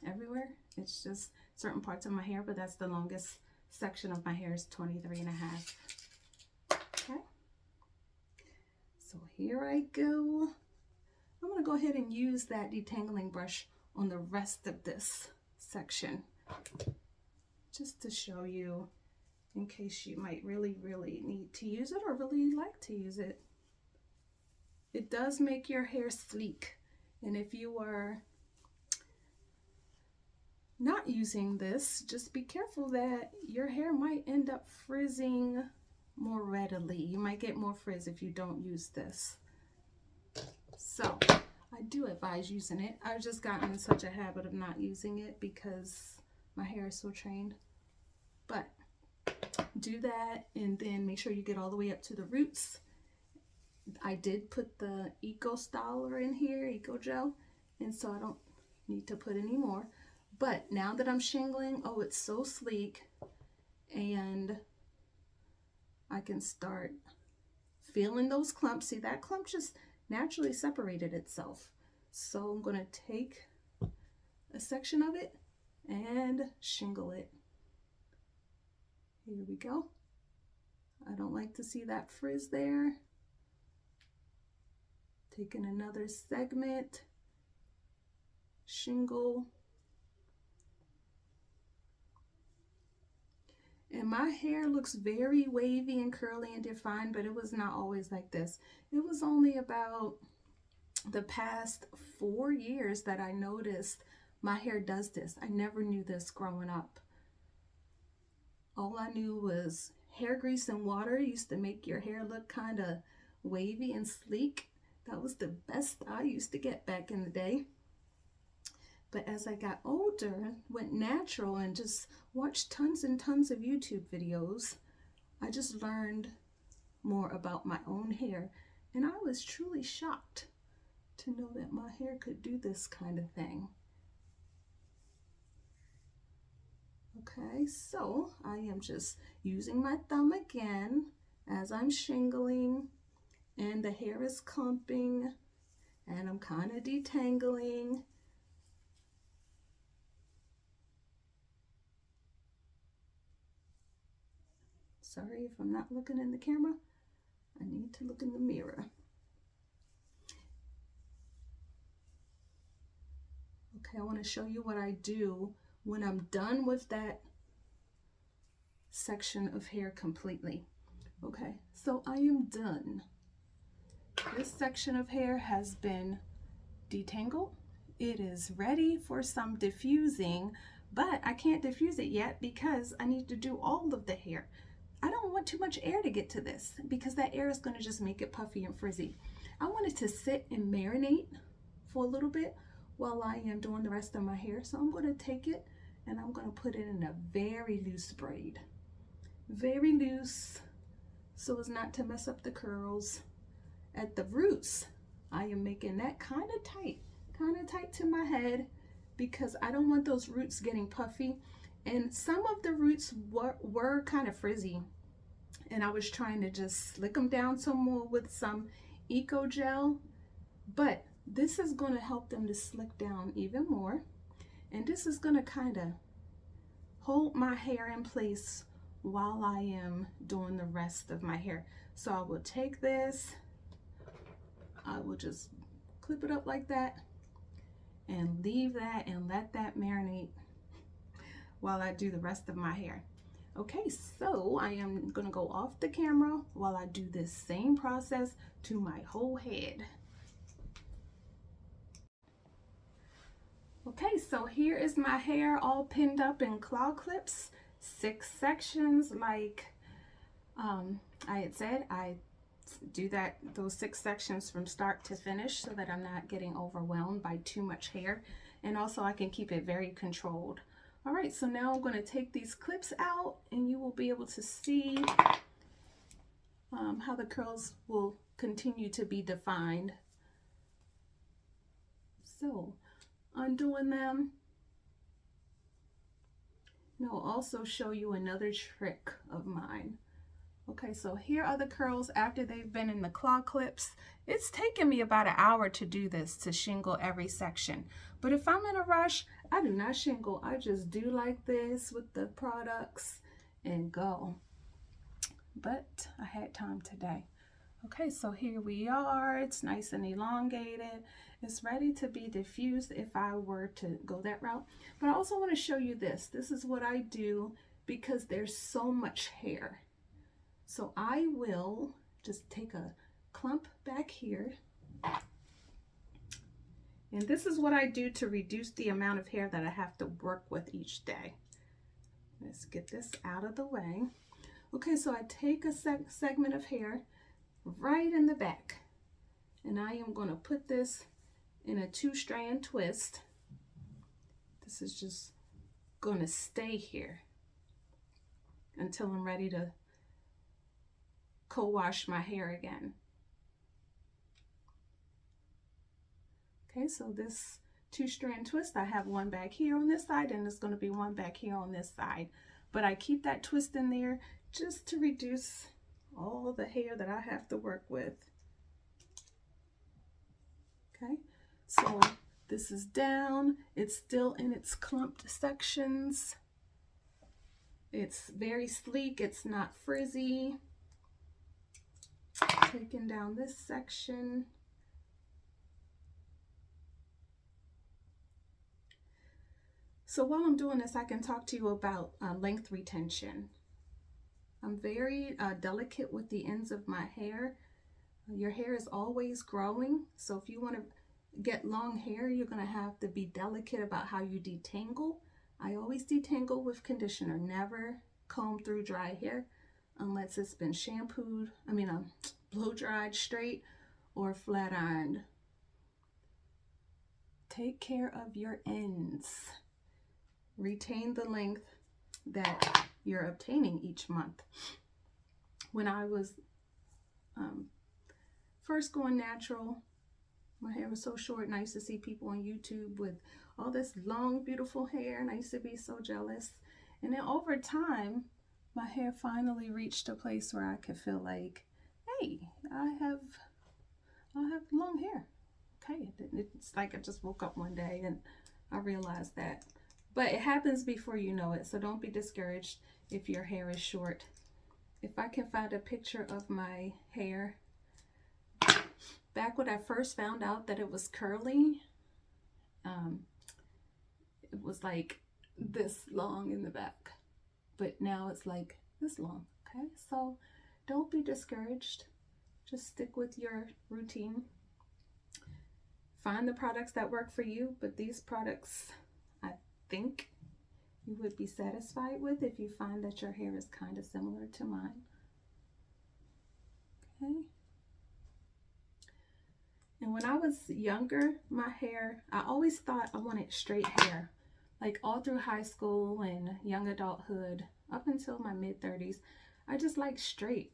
everywhere. It's just certain parts of my hair, but that's the longest section of my hair is 23.5. Okay. So here I go. I'm gonna go ahead and use that detangling brush on the rest of this section, just to show you in case you might really need to use it or really like to use it. It does make your hair sleek, and if you are not using this, just be careful that your hair might end up frizzing more readily. You might get more frizz if you don't use this. So I do advise using it. I've just gotten in such a habit of not using it because my hair is so trained. But do that, and then make sure you get all the way up to the roots. I did put the Eco Styler in here, Eco Gel, and so I don't need to put any more. But now that I'm shingling, oh, it's so sleek, and I can start feeling those clumps. See, that clump just naturally separated itself. So I'm going to take a section of it and shingle it. Here we go. I don't like to see that frizz there. Taking another segment, shingle. And my hair looks very wavy and curly and defined, but it was not always like this. It was only about the past 4 years that I noticed my hair does this. I never knew this growing up. All I knew was hair grease and water used to make your hair look kind of wavy and sleek. That was the best I used to get back in the day. But as I got older, went natural and just watched tons and tons of YouTube videos, I just learned more about my own hair. And I was truly shocked to know that my hair could do this kind of thing. Okay, so I am just using my thumb again as I'm shingling, and the hair is clumping, and I'm kind of detangling. Sorry if I'm not looking in the camera. I need to look in the mirror. Okay, I want to show you what I do when I'm done with that section of hair completely. Okay, so I am done. This section of hair has been detangled. It is ready for some diffusing, but I can't diffuse it yet because I need to do all of the hair. I don't want too much air to get to this because that air is going to just make it puffy and frizzy. I want it to sit and marinate for a little bit while I am doing the rest of my hair. So I'm going to take it and I'm going to put it in a very loose braid. Very loose, so as not to mess up the curls. At the roots, I am making that kind of tight to my head because I don't want those roots getting puffy. And some of the roots were kind of frizzy, and I was trying to just slick them down some more with some Eco Gel, but this is going to help them to slick down even more, and this is going to kind of hold my hair in place while I am doing the rest of my hair. So I will take this, I will just clip it up like that and leave that and let that marinate while I do the rest of my hair. Okay, so I am gonna go off the camera while I do this same process to my whole head. Okay, so here is my hair all pinned up in claw clips, 6 sections, like I had said I do those 6 sections from start to finish so that I'm not getting overwhelmed by too much hair, and also I can keep it very controlled. All right, so now I'm going to take these clips out and you will be able to see how the curls will continue to be defined. So undoing them. And I'll also show you another trick of mine. Okay, so here are the curls after they've been in the claw clips. It's taken me about an hour to do this, to shingle every section. But if I'm in a rush, I do not shingle. I just do like this with the products and go. But I had time today. Okay, so here we are. It's nice and elongated. It's ready to be diffused if I were to go that route. But I also want to show you this. This is what I do because there's so much hair. So I will just take a clump back here. And this is what I do to reduce the amount of hair that I have to work with each day. Let's get this out of the way. Okay, so I take a segment of hair right in the back, and I am going to put this in a 2-strand twist. This is just going to stay here until I'm ready to co-wash my hair again. Okay, so this 2-strand twist, I have one back here on this side, and there's going to be one back here on this side. But I keep that twist in there just to reduce all the hair that I have to work with. Okay, so this is down. It's still in its clumped sections. It's very sleek. It's not frizzy. Taking down this section. So while I'm doing this, I can talk to you about length retention. I'm very delicate with the ends of my hair. Your hair is always growing, so if you want to get long hair, you're going to have to be delicate about how you detangle. I always detangle with conditioner, never comb through dry hair unless it's been shampooed, blow dried straight or flat ironed. Take care of your ends. Retain the length that you're obtaining each month. When I was first going natural, my hair was so short, and I used to see people on YouTube with all this long, beautiful hair, and I used to be so jealous. And then over time, my hair finally reached a place where I could feel like, hey, I have long hair. Okay, it's like I just woke up one day and I realized that. But it happens before you know it, so don't be discouraged if your hair is short. If I can find a picture of my hair, back when I first found out that it was curly, it was like this long in the back, but now it's like this long. Okay, so don't be discouraged. Just stick with your routine. Find the products that work for you, but these products, I think you would be satisfied with if you find that your hair is kind of similar to mine. Okay. And when I was younger, my hair, I always thought I wanted straight hair. Like all through high school and young adulthood, up until my mid-30s, I just like straight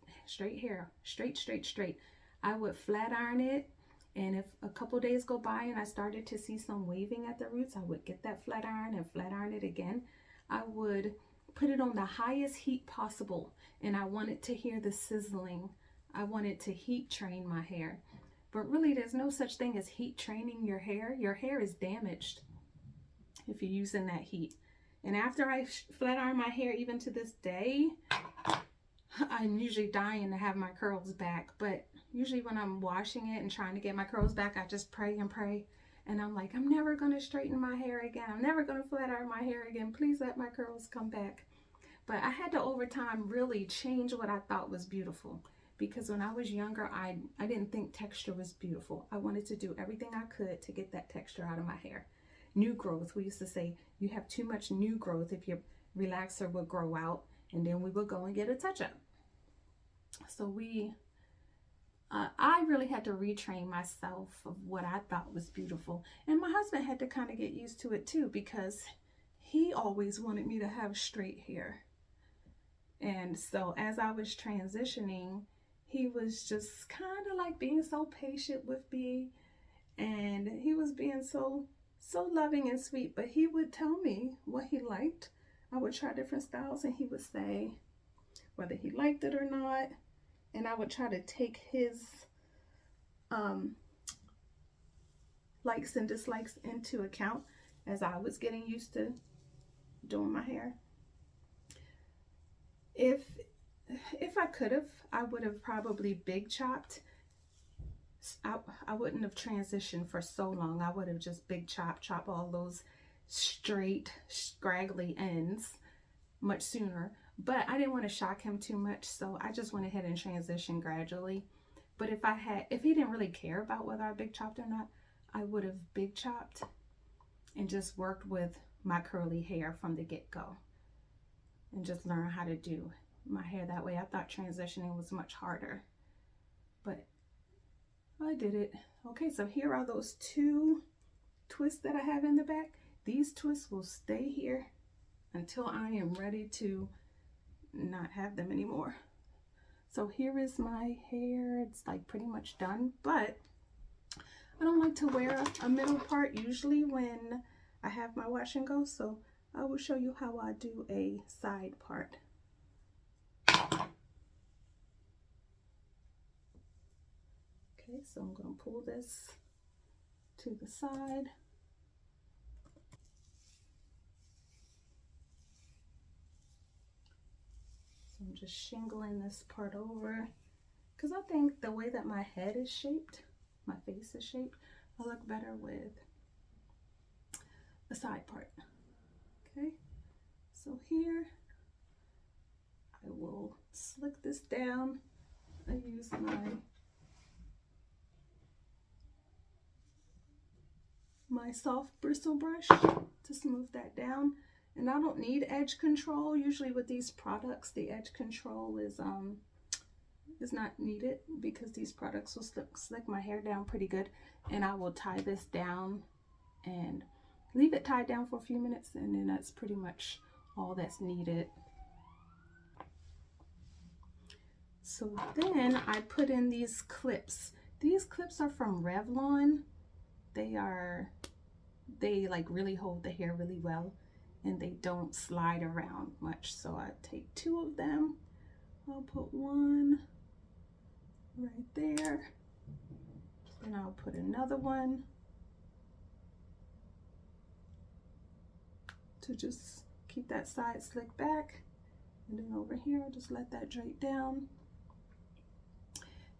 hair, straight. I would flat iron it, and if a couple days go by and I started to see some waving at the roots, I would get that flat iron and flat iron it again. I would put it on the highest heat possible, and I wanted to hear the sizzling. I wanted to heat train my hair. But really, there's no such thing as heat training your hair. Your hair is damaged if you're using that heat. And after I flat iron my hair, even to this day, I'm usually dying to have my curls back. But usually when I'm washing it and trying to get my curls back, I just pray and pray. And I'm like, I'm never going to straighten my hair again. I'm never going to flat iron my hair again. Please let my curls come back. But I had to, over time, really change what I thought was beautiful. Because when I was younger, I didn't think texture was beautiful. I wanted to do everything I could to get that texture out of my hair. New growth. We used to say, you have too much new growth if your relaxer would grow out. And then we would go and get a touch-up. So I really had to retrain myself of what I thought was beautiful. And my husband had to kind of get used to it too, because he always wanted me to have straight hair. And so as I was transitioning, he was just kind of like being so patient with me, and he was being so loving and sweet. But he would tell me what he liked. I would try different styles, and he would say whether he liked it or not, and I would try to take his likes and dislikes into account as I was getting used to doing my hair. If I could have, I would have probably big chopped. I wouldn't have transitioned for so long. I would have just big chop all those straight scraggly ends much sooner. But I didn't want to shock him too much, so I just went ahead and transitioned gradually. But if he didn't really care about whether I big chopped or not, I would have big chopped and just worked with my curly hair from the get-go and just learn how to do my hair that way. I thought transitioning was much harder, but I did it. Okay, so here are those 2 twists that I have in the back. These twists will stay here until I am ready to not have them anymore. So here is my hair. It's like pretty much done, but I don't like to wear a middle part usually when I have my wash and go, so I will show you how I do a side part. Okay, so I'm going to pull this to the side. So I'm just shingling this part over, because I think the way that my head is shaped, my face is shaped, I look better with the side part. Okay, so here I will slick this down. I use my soft bristle brush to smooth that down. And I don't need edge control. Usually with these products, the edge control is not needed, because these products will slick my hair down pretty good. And I will tie this down and leave it tied down for a few minutes, and then that's pretty much all that's needed. So then I put in these clips. These clips are from Revlon. They like really hold the hair really well, and they don't slide around much. So I take 2 of them. I'll put one right there, and I'll put another one to just keep that side slicked back. And then over here, I'll just let that drape down.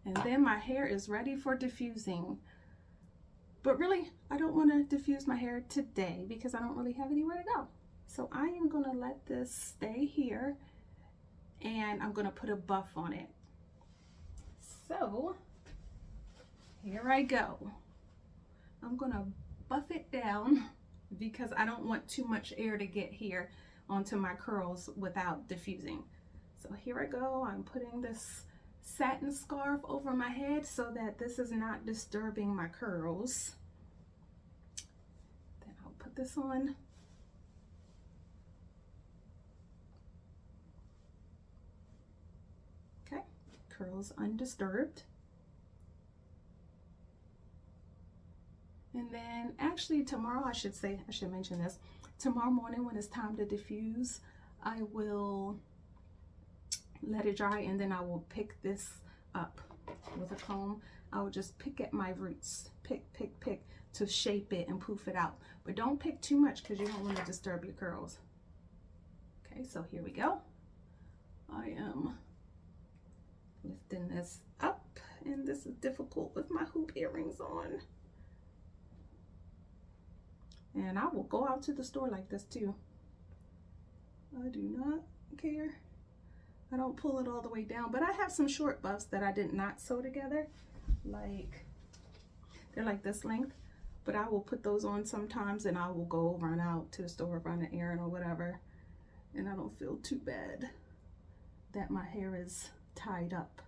And then my hair is ready for diffusing. But really, I don't want to diffuse my hair today because I don't really have anywhere to go. So I am going to let this stay here, and I'm going to put a buff on it. So here I go. I'm going to buff it down because I don't want too much air to get here onto my curls without diffusing. So here I go. I'm putting this satin scarf over my head so that this is not disturbing my curls. Then I'll put this on. Okay, curls undisturbed. And then actually tomorrow, I should mention this, tomorrow morning when it's time to diffuse, I will let it dry, and then I will pick this up with a comb. I will just pick at my roots, pick to shape it and poof it out. But don't pick too much because you don't want to disturb your curls. Okay, so here we go. I am lifting this up, and this is difficult with my hoop earrings on. And I will go out to the store like this too. I do not care. I don't pull it all the way down, but I have some short buffs that I did not sew together. Like, they're like this length, but I will put those on sometimes, and I will go run out to the store, run an errand or whatever, and I don't feel too bad that my hair is tied up.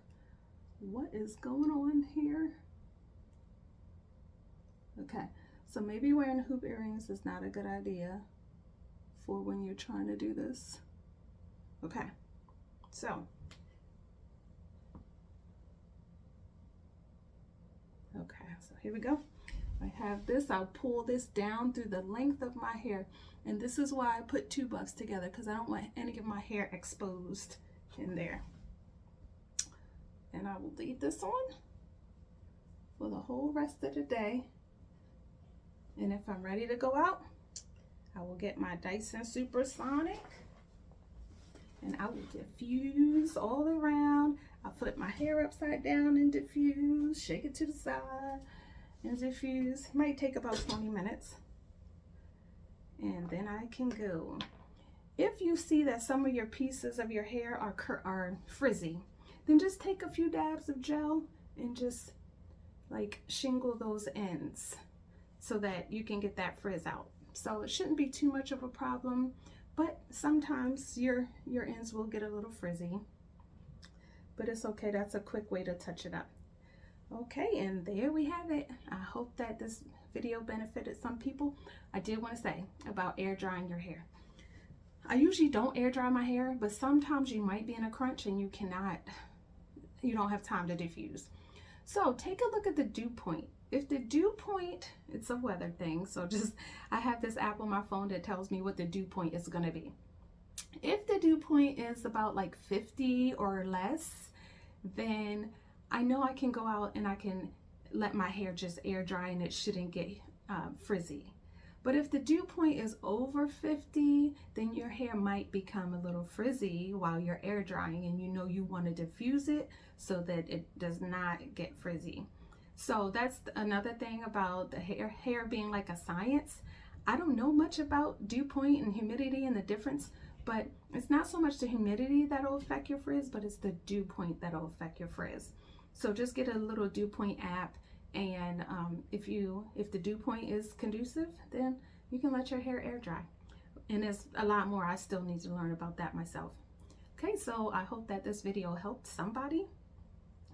what is going on here? Okay, so maybe wearing hoop earrings is not a good idea for when you're trying to do this. Okay, so here we go. I have this. I'll pull this down through the length of my hair, and this is why I put two buffs together, because I don't want any of my hair exposed in there. And I will leave this on for the whole rest of the day. And if I'm ready to go out, I will get my Dyson Supersonic and I will diffuse all around. I'll flip my hair upside down and diffuse, shake it to the side and diffuse. It might take about 20 minutes. And then I can go. If you see that some of your pieces of your hair are frizzy, then just take a few dabs of gel and just like shingle those ends so that you can get that frizz out. So it shouldn't be too much of a problem, but sometimes your ends will get a little frizzy, but it's okay. That's a quick way to touch it up. Okay, and there we have it. I hope that this video benefited some people. I did want to say about air drying your hair. I usually don't air dry my hair, but sometimes you might be in a crunch and you don't have time to diffuse. So take a look at the dew point. If the dew point, it's a weather thing, so I have this app on my phone that tells me what the dew point is going to be. If the dew point is about like 50 or less, then I know I can go out and I can let my hair just air dry and it shouldn't get frizzy. But if the dew point is over 50, then your hair might become a little frizzy while you're air drying, and you want to diffuse it so that it does not get frizzy. So that's another thing about the hair being like a science. I don't know much about dew point and humidity and the difference, but it's not so much the humidity that'll affect your frizz, but it's the dew point that'll affect your frizz. So just get a little dew point app, and if the dew point is conducive, then you can let your hair air dry. And there's a lot more I still need to learn about that myself. Okay, so I hope that this video helped somebody.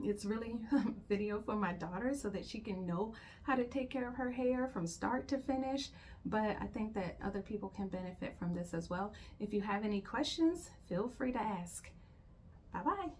It's really a video for my daughter so that she can know how to take care of her hair from start to finish. But I think that other people can benefit from this as well. If you have any questions, feel free to ask. Bye-bye.